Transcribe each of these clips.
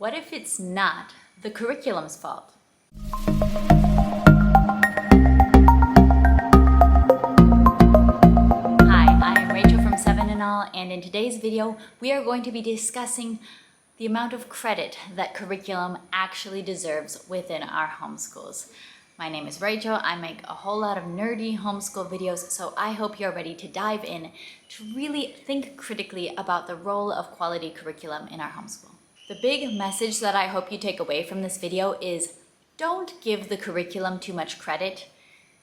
What if it's not the curriculum's fault? Hi, I am Rachel from 7 and All, and in today's video, we are going to be discussing the amount of credit that curriculum actually deserves within our homeschools. My name is Rachel. I make a whole lot of nerdy homeschool videos, so I hope you're ready to dive in to really think critically about the role of quality curriculum in our homeschool. The big message that I hope you take away from this video is don't give the curriculum too much credit,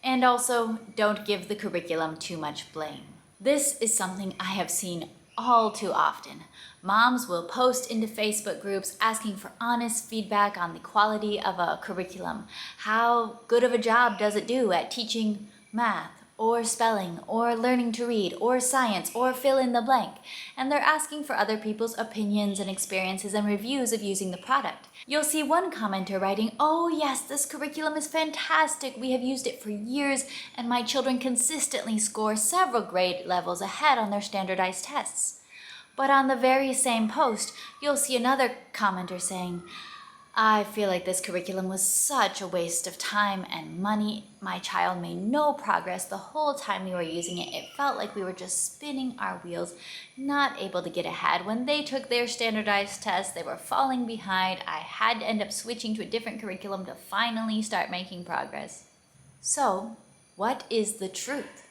and also don't give the curriculum too much blame. This is something I have seen all too often. Moms will post into Facebook groups asking for honest feedback on the quality of a curriculum. How good of a job does it do at teaching math, or spelling, or learning to read, or science, or fill in the blank? And they're asking for other people's opinions and experiences and reviews of using the product. You'll see one commenter writing, "Oh yes, this curriculum is fantastic. We have used it for years, and my children consistently score several grade levels ahead on their standardized tests." But on the very same post, you'll see another commenter saying, "I feel like this curriculum was such a waste of time and money. My child made no progress the whole time we were using it. It felt like we were just spinning our wheels, not able to get ahead. When they took their standardized tests, they were falling behind. I had to end up switching to a different curriculum to finally start making progress." So, what is the truth?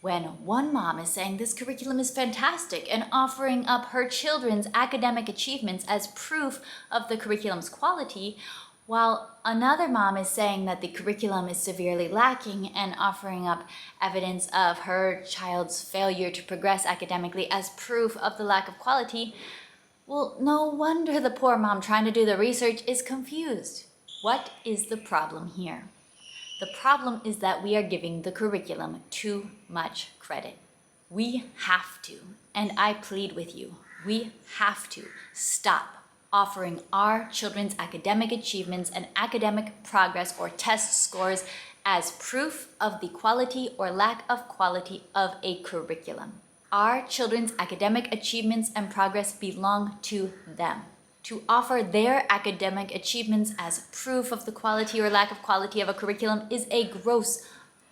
When one mom is saying this curriculum is fantastic and offering up her children's academic achievements as proof of the curriculum's quality, while another mom is saying that the curriculum is severely lacking and offering up evidence of her child's failure to progress academically as proof of the lack of quality, well, no wonder the poor mom trying to do the research is confused. What is the problem here? The problem is that we are giving the curriculum too much credit. We have to, and I plead with you, we have to stop offering our children's academic achievements and academic progress or test scores as proof of the quality or lack of quality of a curriculum. Our children's academic achievements and progress belong to them. To offer their academic achievements as proof of the quality or lack of quality of a curriculum is a gross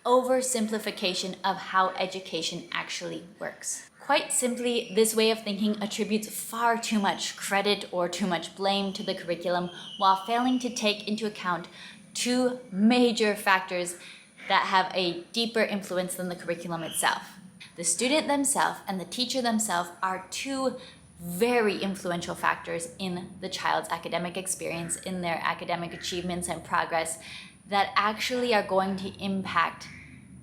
oversimplification of how education actually works. Quite simply, this way of thinking attributes far too much credit or too much blame to the curriculum while failing to take into account two major factors that have a deeper influence than the curriculum itself. The student themselves and the teacher themselves are two very influential factors in the child's academic experience, in their academic achievements and progress, that actually are going to impact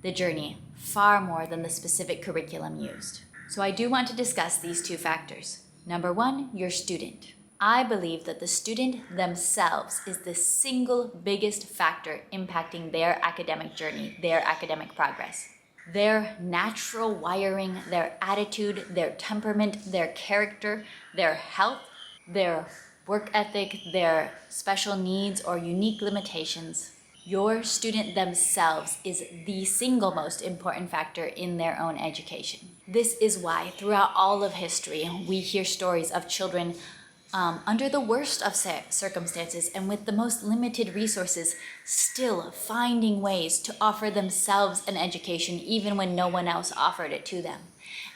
the journey far more than the specific curriculum used. So I do want to discuss these two factors. Number one, your student. I believe that the student themselves is the single biggest factor impacting their academic journey, their academic progress. Their natural wiring, their attitude, their temperament, their character, their health, their work ethic, their special needs or unique limitations. Your student themselves is the single most important factor in their own education. This is why throughout all of history, we hear stories of children under the worst of circumstances and with the most limited resources, still finding ways to offer themselves an education even when no one else offered it to them.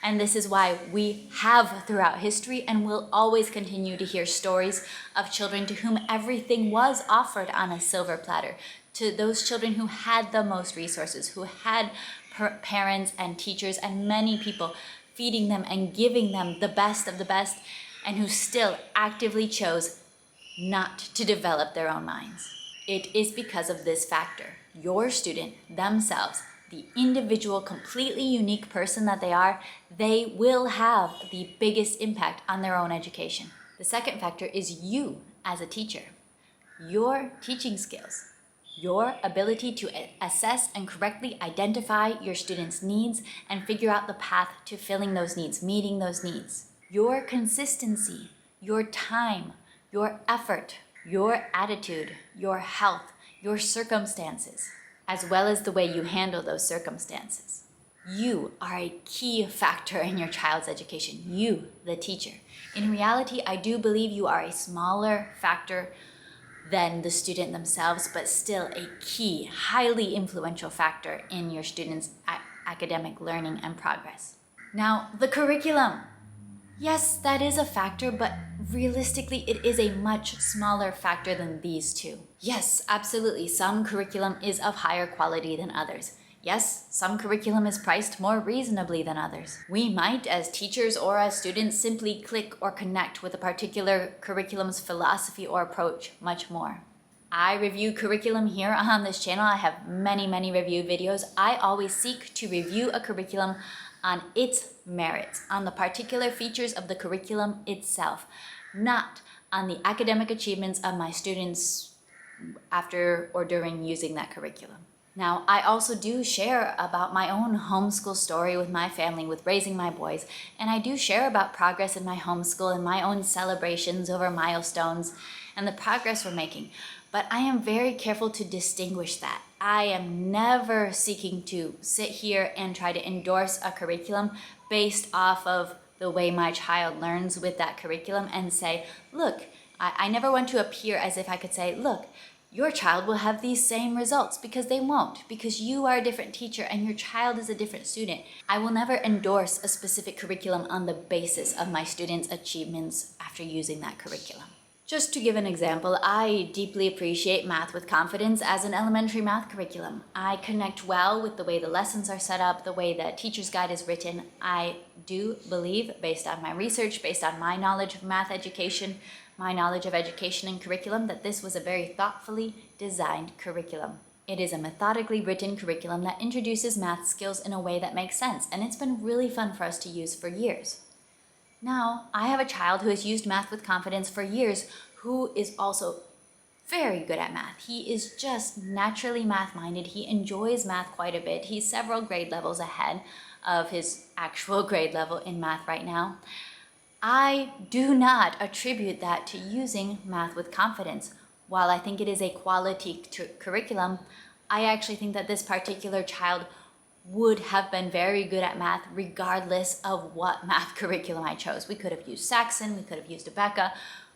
And this is why we have throughout history and will always continue to hear stories of children to whom everything was offered on a silver platter, to those children who had the most resources, who had parents and teachers and many people feeding them and giving them the best of the best, and who still actively chose not to develop their own minds. It is because of this factor. Your student themselves, the individual, completely unique person that they are, they will have the biggest impact on their own education. The second factor is you as a teacher. Your teaching skills, your ability to assess and correctly identify your students' needs and figure out the path to filling those needs, meeting those needs. Your consistency, your time, your effort, your attitude, your health, your circumstances, as well as the way you handle those circumstances. You are a key factor in your child's education, you, the teacher. In reality, I do believe you are a smaller factor than the student themselves, but still a key, highly influential factor in your students' academic learning and progress. Now, the curriculum. Yes, that is a factor, but realistically, it is a much smaller factor than these two. Yes, absolutely, some curriculum is of higher quality than others. Yes, some curriculum is priced more reasonably than others. We might, as teachers or as students, simply click or connect with a particular curriculum's philosophy or approach much more. I review curriculum here on this channel. I have many review videos. I always seek to review a curriculum on its merits, on the particular features of the curriculum itself, not on the academic achievements of my students after or during using that curriculum. Now, I also do share about my own homeschool story with my family, with raising my boys, and I do share about progress in my homeschool and my own celebrations over milestones and the progress we're making. But I am very careful to distinguish that. I am never seeking to sit here and try to endorse a curriculum based off of the way my child learns with that curriculum and say, look, I never want to appear as if I could say, look, your child will have these same results, because they won't, because you are a different teacher and your child is a different student. I will never endorse a specific curriculum on the basis of my students' achievements after using that curriculum. Just to give an example, I deeply appreciate Math with Confidence as an elementary math curriculum. I connect well with the way the lessons are set up, the way the teacher's guide is written. I do believe, based on my research, based on my knowledge of math education, my knowledge of education and curriculum, that this was a very thoughtfully designed curriculum. It is a methodically written curriculum that introduces math skills in a way that makes sense, and it's been really fun for us to use for years. Now, I have a child who has used Math with Confidence for years who is also very good at math. He is just naturally math-minded. He enjoys math quite a bit. He's several grade levels ahead of his actual grade level in math right now. I do not attribute that to using Math with Confidence. While I think it is a quality curriculum, I actually think that this particular child would have been very good at math regardless of what math curriculum I chose. We could have used Saxon, we could have used Abeka,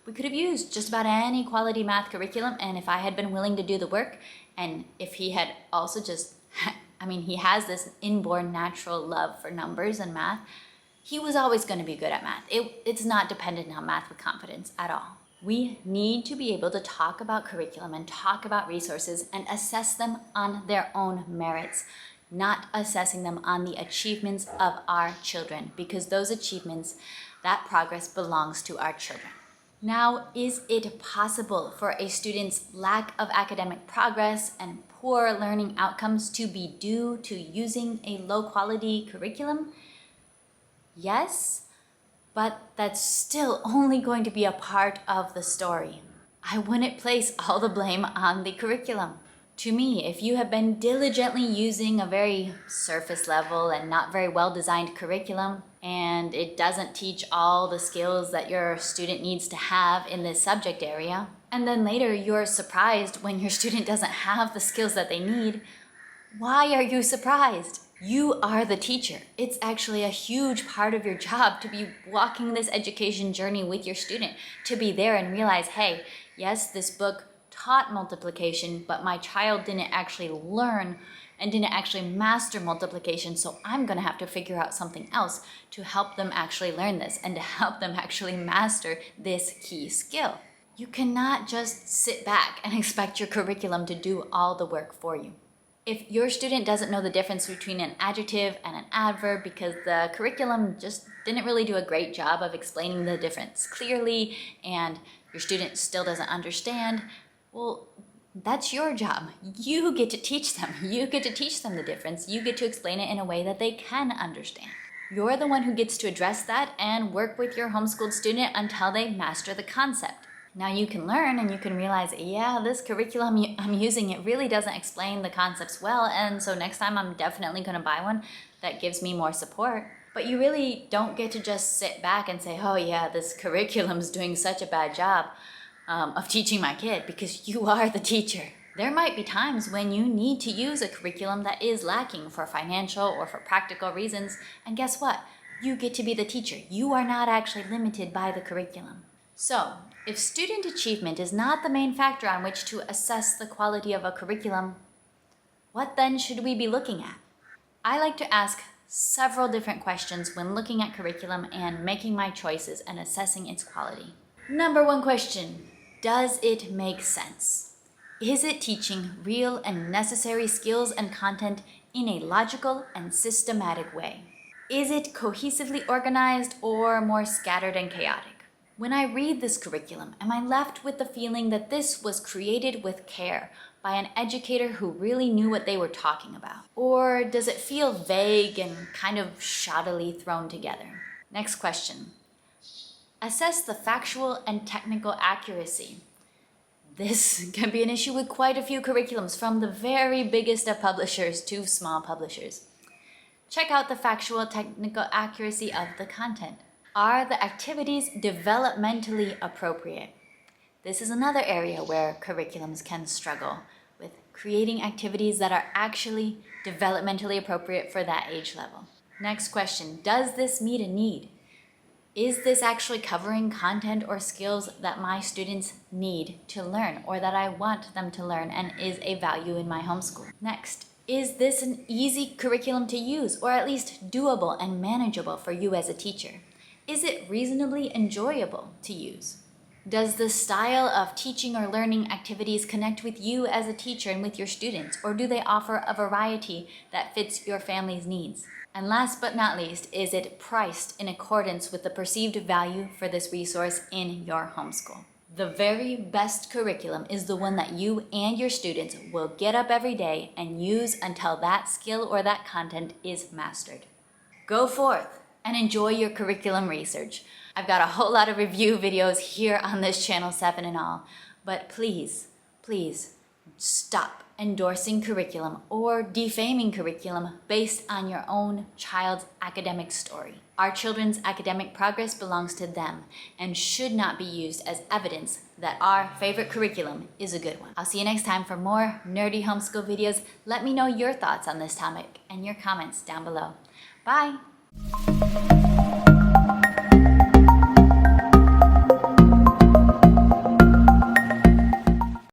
we could have used just about any quality math curriculum, and if I had been willing to do the work, and if he had also just, he has this inborn natural love for numbers and math, he was always going to be good at math. It's not dependent on Math with Confidence at all. We need to be able to talk about curriculum and talk about resources and assess them on their own merits, not assessing them on the achievements of our children, because those achievements, that progress belongs to our children. Now, is it possible for a student's lack of academic progress and poor learning outcomes to be due to using a low-quality curriculum? Yes, but that's still only going to be a part of the story. I wouldn't place all the blame on the curriculum. To me, if you have been diligently using a very surface level and not very well designed curriculum, and it doesn't teach all the skills that your student needs to have in this subject area, and then later you're surprised when your student doesn't have the skills that they need, why are you surprised? You are the teacher. It's actually a huge part of your job to be walking this education journey with your student, to be there and realize, hey, yes, this book taught multiplication, but my child didn't actually learn and didn't actually master multiplication, so I'm going to have to figure out something else to help them actually learn this and to help them actually master this key skill. You cannot just sit back and expect your curriculum to do all the work for you. If your student doesn't know the difference between an adjective and an adverb because the curriculum just didn't really do a great job of explaining the difference clearly, and your student still doesn't understand, well, that's your job. You get to teach them. You get to teach them the difference. You get to explain it in a way that they can understand. You're the one who gets to address that and work with your homeschooled student until they master the concept. Now you can learn and you can realize, yeah, this curriculum I'm using, it really doesn't explain the concepts well, and so next time I'm definitely going to buy one that gives me more support. But you really don't get to just sit back and say, oh yeah, this curriculum's doing such a bad job of teaching my kid, because you are the teacher. There might be times when you need to use a curriculum that is lacking for financial or for practical reasons, and guess what? You get to be the teacher. You are not actually limited by the curriculum. So, if student achievement is not the main factor on which to assess the quality of a curriculum, what then should we be looking at? I like to ask several different questions when looking at curriculum and making my choices and assessing its quality. Number one question, does it make sense? Is it teaching real and necessary skills and content in a logical and systematic way? Is it cohesively organized or more scattered and chaotic? When I read this curriculum, am I left with the feeling that this was created with care by an educator who really knew what they were talking about? Or does it feel vague and kind of shoddily thrown together? Next question. Assess the factual and technical accuracy. This can be an issue with quite a few curriculums, from the very biggest of publishers to small publishers. Check out the factual technical accuracy of the content. Are the activities developmentally appropriate? This is another area where curriculums can struggle with creating activities that are actually developmentally appropriate for that age level. Next question, does this meet a need? Is this actually covering content or skills that my students need to learn or that I want them to learn and is a value in my homeschool? Next, is this an easy curriculum to use or at least doable and manageable for you as a teacher? Is it reasonably enjoyable to use? Does the style of teaching or learning activities connect with you as a teacher and with your students, or do they offer a variety that fits your family's needs? And last but not least, is it priced in accordance with the perceived value for this resource in your homeschool? The very best curriculum is the one that you and your students will get up every day and use until that skill or that content is mastered. Go forth and enjoy your curriculum research. I've got a whole lot of review videos here on this channel, 7 and all, but please stop endorsing curriculum or defaming curriculum based on your own child's academic story. Our children's academic progress belongs to them and should not be used as evidence that our favorite curriculum is a good one. I'll see you next time for more nerdy homeschool videos. Let me know your thoughts on this topic and your comments down below. Bye!